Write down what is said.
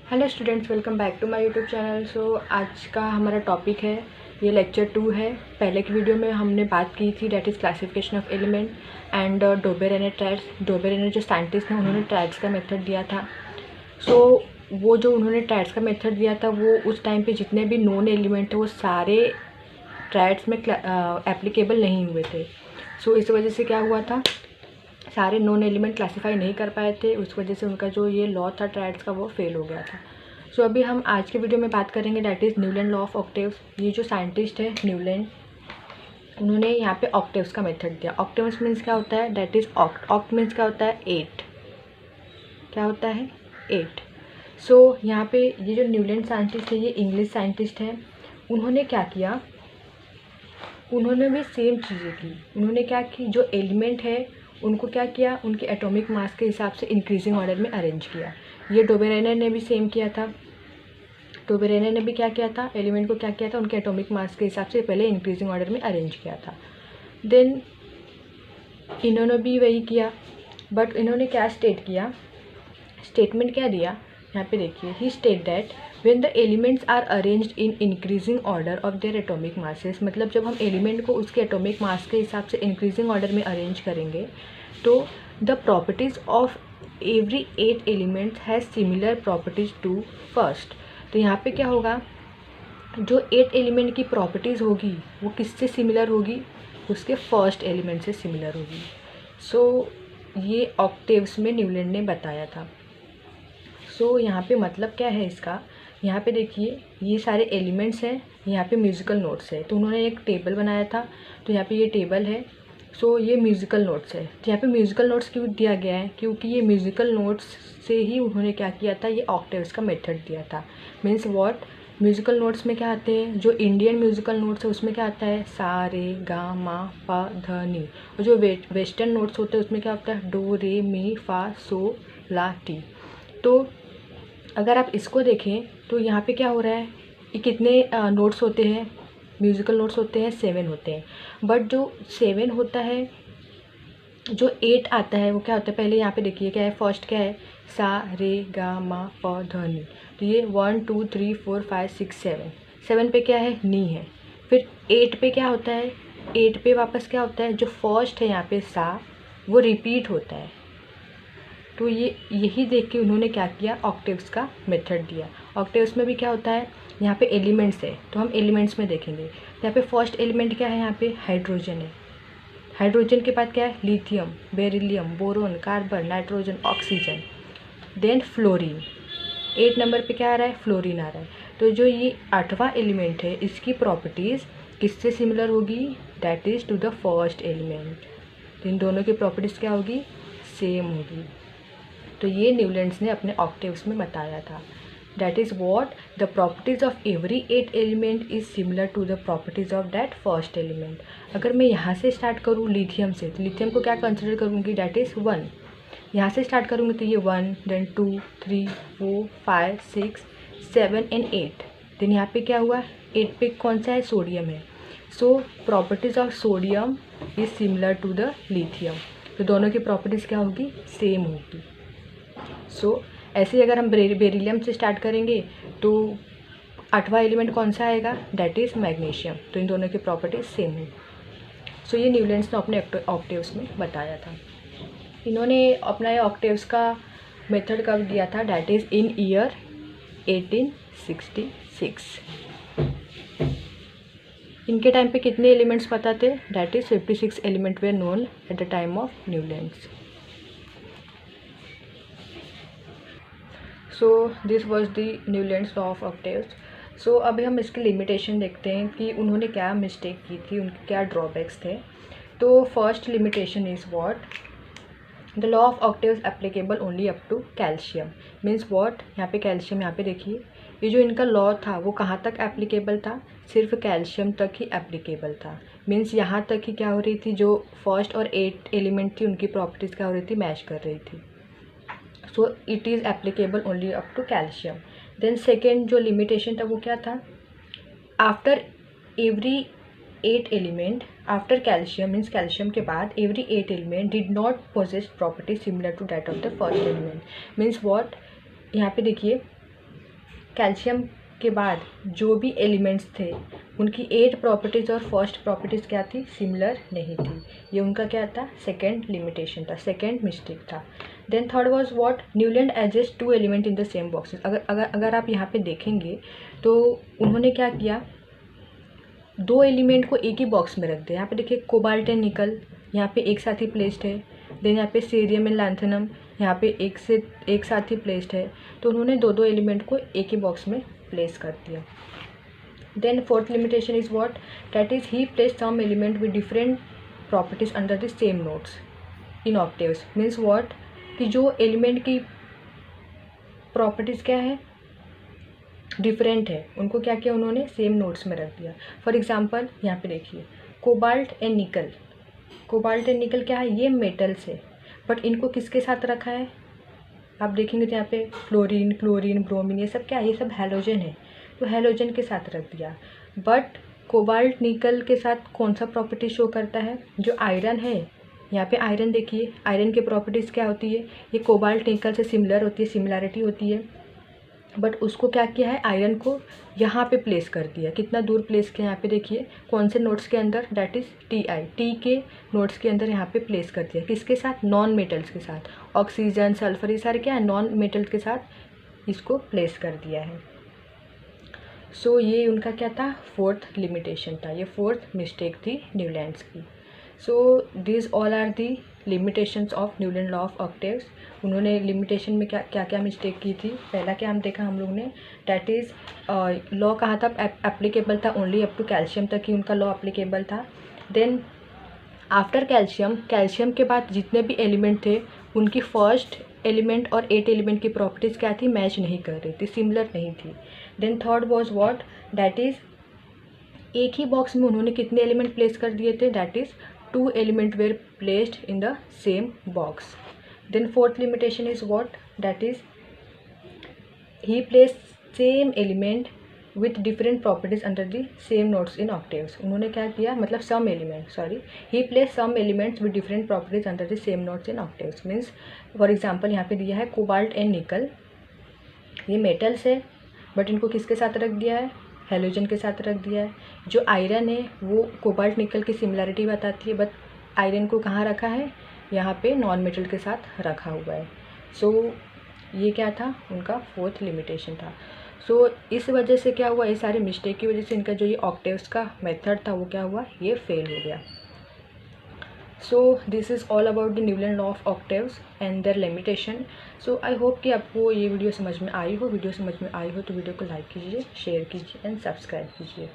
Hello students, welcome back to my YouTube channel. आज का हमारा टॉपिक है, ये लेक्चर 2 है। पहले की वीडियो में हमने बात की थी that is classification of element and Dobereiner triads. Dobereiner जो साइंटिस्ट हैं उन्होंने ट्रैड्स का मेथड दिया था। वो जो उन्होंने ट्रैड्स का मेथड दिया था वो उस टाइम पे जितने भी नोन एलिमेंट थे वो सारे ट्रैड्स में एप्लीकेबल नहीं हुए थे। इस वजह से क्या हुआ था, सारे नॉन एलिमेंट क्लासीफाई नहीं कर पाए थे। उस वजह से उनका जो ये लॉ था ट्रैड्स का वो फेल हो गया था। अभी हम आज के वीडियो में बात करेंगे that is Newland law of octaves. ये जो साइंटिस्ट है न्यूलैंड, उन्होंने यहाँ पे ऑक्टेव्स का मेथड दिया। ऑक्टेव्स मीन्स क्या होता है, डैट इज़ ऑक्ट मीन्स क्या होता है, 8। क्या होता है, 8। यहाँ पे ये जो न्यूलैंड साइंटिस्ट है ये इंग्लिश साइंटिस्ट है। उन्होंने क्या किया, उन्होंने भी सेम चीज़ें की। उन्होंने क्या की, जो एलिमेंट है उनको क्या किया, उनके एटॉमिक मास के हिसाब से इंक्रीजिंग ऑर्डर में अरेंज किया। ये डोबेरेने ने भी सेम किया था। डोबेरेने ने भी क्या किया था, एलिमेंट को क्या किया था, उनके एटॉमिक मास के हिसाब से पहले इंक्रीजिंग ऑर्डर में अरेंज किया था। देन इन्होंने भी वही किया, बट इन्होंने क्या स्टेट किया, स्टेटमेंट क्या दिया, यहाँ पे देखिए। He state that when the elements are arranged in increasing order of their atomic masses, मतलब जब हम एलिमेंट को उसके एटॉमिक मास के हिसाब से इंक्रीजिंग ऑर्डर में अरेंज करेंगे तो the properties of every 8 elements has similar properties to first. तो यहाँ पे क्या होगा, जो 8 एलिमेंट की प्रॉपर्टीज़ होगी वो किससे सिमिलर होगी, उसके फर्स्ट एलिमेंट से सिमिलर होगी। ये ऑक्टेव्स में न्यूलैंड ने बताया था। यहाँ पे मतलब क्या है इसका, यहाँ पे देखिए ये सारे एलिमेंट्स हैं, यहाँ पे म्यूज़िकल नोट्स है। तो उन्होंने एक टेबल बनाया था, तो यहाँ पे ये टेबल है। ये म्यूज़िकल नोट्स है। तो यहाँ पे म्यूज़िकल नोट्स क्यों दिया गया है, क्योंकि ये म्यूज़िकल नोट्स से ही उन्होंने क्या किया था, ये ऑक्टेव्स का मेथड दिया था। मीन्स व्हाट, म्यूज़िकल नोट्स में क्या आते हैं, जो इंडियन म्यूज़िकल नोट्स है उसमें क्या आता है, सा रे गा मा पा ध नी। और जो वेस्टर्न नोट्स होते हैं उसमें क्या होता है, डो रे मी फा सो ला टी। तो अगर आप इसको देखें तो यहाँ पे क्या हो रहा है, ये कितने नोट्स होते हैं, म्यूज़िकल नोट्स होते हैं 7 होते हैं। बट जो 7 होता है, जो 8 आता है वो क्या होता है, पहले यहाँ पे देखिए क्या है, फर्स्ट क्या है, सा रे गा मा प ध नी। तो ये 1 2 3 4 5 6 7, 7 पे क्या है, नी है। फिर 8 पे क्या होता है, 8 पे वापस क्या होता है, जो फर्स्ट है यहाँ पे सा, वो रिपीट होता है। तो यही देख के उन्होंने क्या किया, ऑक्टेव्स का मेथड दिया। ऑक्टेव्स में भी क्या होता है, यहाँ पे एलिमेंट्स है, तो हम एलिमेंट्स में देखेंगे। यहाँ पे फर्स्ट एलिमेंट क्या है, यहाँ पे हाइड्रोजन है। हाइड्रोजन के बाद क्या है, lithium, beryllium, boron, carbon, nitrogen, oxygen. Then fluorine, 8 number पे क्या आ रहा है, फ्लोरीन आ रहा है। तो जो ये 8वां एलिमेंट है इसकी प्रॉपर्टीज़ किससे सिमिलर होगी, that is to the first element. इन दोनों की प्रॉपर्टीज़ क्या होगी, सेम होगी। तो ये न्यूलैंड्स ने अपने ऑक्टेव्स में बताया था। That is what, the properties of every 8 element is similar to the properties of that first element. अगर मैं यहाँ से स्टार्ट करूँ लिथियम से, तो लिथियम को क्या कंसिडर करूँगी, दैट इज़ 1। यहाँ से स्टार्ट करूँगी तो ये 1, देन 2 3 4 5 6 7 एंड 8। देन यहाँ पे क्या हुआ, 8 पे कौन सा है, सोडियम है। Properties of sodium is similar to the lithium. तो दोनों की प्रॉपर्टीज़ क्या होगी, सेम होगी। ऐसे ही अगर हम बेरिलियम से स्टार्ट करेंगे तो 8वां एलिमेंट कौन सा आएगा, दैट इज़ मैग्नीशियम। तो इन दोनों की प्रॉपर्टीज सेम है। ये न्यूलैंड्स ने अपने ऑक्टेव्स में बताया था। इन्होंने अपना ये ऑक्टेव्स का मेथड कब दिया था, दैट इज़ इन ईयर 1866। इनके टाइम पे कितने एलिमेंट्स पता थे, that is 56 element were known at the time of Newlands. This was the Newlands law of octaves. अभी हम इसकी लिमिटेशन देखते हैं कि उन्होंने क्या मिस्टेक की थी, उनके क्या ड्रॉबैक्स थे। तो first limitation is what, the law of octaves applicable only up to calcium. Means what, यहाँ पे कैल्शियम, यहाँ पे देखिए ये जो इनका लॉ था वो कहाँ तक एप्लीकेबल था, सिर्फ कैल्शियम तक ही एप्लीकेबल था। मीन्स यहाँ तक ही क्या हो रही थी, जो फर्स्ट और 8 एलिमेंट थी उनकी प्रॉपर्टीज़ क्या हो रही थी, मैच कर रही थी। It is applicable only up to calcium. Then second जो लिमिटेशन था वो क्या था, after every 8 element, after calcium means calcium के बाद every 8 element did not possess property similar to that of the first element. Means what, यहाँ पे देखिए कैल्शियम के बाद जो भी एलिमेंट्स थे उनकी 8 प्रॉपर्टीज़ और फर्स्ट प्रॉपर्टीज़ क्या थी, सिमिलर नहीं थी। ये उनका क्या था, सेकेंड लिमिटेशन था, सेकेंड मिस्टेक था। Then third was what, Newland adjust 2 element in the same boxes. अगर आप यहाँ पे देखेंगे तो उन्होंने क्या किया, 2 एलिमेंट को एक ही बॉक्स में रख दिया। यहाँ पे देखिए कोबाल्ट एंड निकल यहाँ पे एक साथ ही प्लेस्ड है। देन यहाँ पे सीरियम एंड लैंथेनम यहाँ पे एक साथ ही प्लेस्ड है। तो उन्होंने 2 एलिमेंट को एक ही बॉक्स में प्लेस कर दिया। Then fourth limitation is what, that is he place some element with different properties under the same notes in octaves. Means what, कि जो एलिमेंट की प्रॉपर्टीज़ क्या है, डिफरेंट है, उनको क्या किया उन्होंने, सेम नोट्स में रख दिया। फॉर एग्जांपल यहाँ पे देखिए कोबाल्ट एंड निकल, कोबाल्ट एंड निकल क्या है, ये मेटल्स है, बट इनको किसके साथ रखा है, आप देखेंगे तो यहाँ पे फ्लोरीन, क्लोरीन, ब्रोमीन, ये सब क्या है, ये सब हैलोजन है, तो हैलोजन के साथ रख दिया। बट कोबाल्ट निकल के साथ कौन सा प्रॉपर्टी शो करता है, जो आयरन है, यहाँ पे आयरन देखिए, आयरन की प्रॉपर्टीज़ क्या होती है, ये कोबाल्ट निकल से सिमिलर होती है, सिमिलैरिटी होती है। बट उसको क्या किया है, आयरन को यहाँ पे प्लेस कर दिया। कितना दूर प्लेस किया, यहाँ पे देखिए कौन से नोट्स के अंदर, डैट इज़ टी के नोट्स के अंदर यहाँ पे प्लेस कर दिया। किसके साथ, नॉन मेटल्स के साथ, ऑक्सीजन, सल्फर, ये सारे क्या है, नॉन मेटल्स के साथ इसको प्लेस कर दिया है। सो ये उनका क्या था, फोर्थ लिमिटेशन था, ये फोर्थ मिस्टेक थी न्यूलैंड्स की। So this all are the limitations of Newland law of octaves. उन्होंने लिमिटेशन में क्या क्या मिस्टेक की थी, पहला क्या हम देखा हम लोग ने, डैट इज़ लॉ कहाँ था एप्लीकेबल था, ओनली अप टू कैल्शियम तक ही उनका लॉ एप्लीकेबल था। देन आफ्टर कैल्शियम, कैल्शियम के बाद जितने भी एलिमेंट थे उनकी फर्स्ट एलिमेंट और 8 एलिमेंट की प्रॉपर्टीज़ क्या थी, मैच नहीं कर रही थी, सिमिलर नहीं थी। Then third was what, that is एक ही बॉक्स में उन्होंने कितने एलिमेंट प्लेस कर दिए थे, that is 2 element were placed in the same box. Then fourth limitation is what, that is he placed same element with different properties under the same notes in octaves। उन्होंने क्या किया, मतलब some element, sorry, he placed some elements with different properties under the same notes in octaves। Means for example यहाँ पे दिया है cobalt and निकल, ये मेटल्स है, बट इनको किसके साथ रख दिया है, हेलोजन के साथ रख दिया है। जो आयरन है वो कोबाल्ट निकल की सिमिलैरिटी बताती है, बट आयरन को कहाँ रखा है, यहाँ पे नॉन मेटल के साथ रखा हुआ है। सो ये क्या था, उनका फोर्थ लिमिटेशन था। सो इस वजह से क्या हुआ, ये सारे मिस्टेक की वजह से इनका जो ये ऑक्टेव्स का मेथड था वो क्या हुआ, ये फेल हो गया। So this is all about the Newland law of octaves and their limitation. So I hope कि आपको ये वीडियो समझ में आई हो। वीडियो समझ में आई हो तो वीडियो को लाइक कीजिए, शेयर कीजिए एंड सब्सक्राइब कीजिए।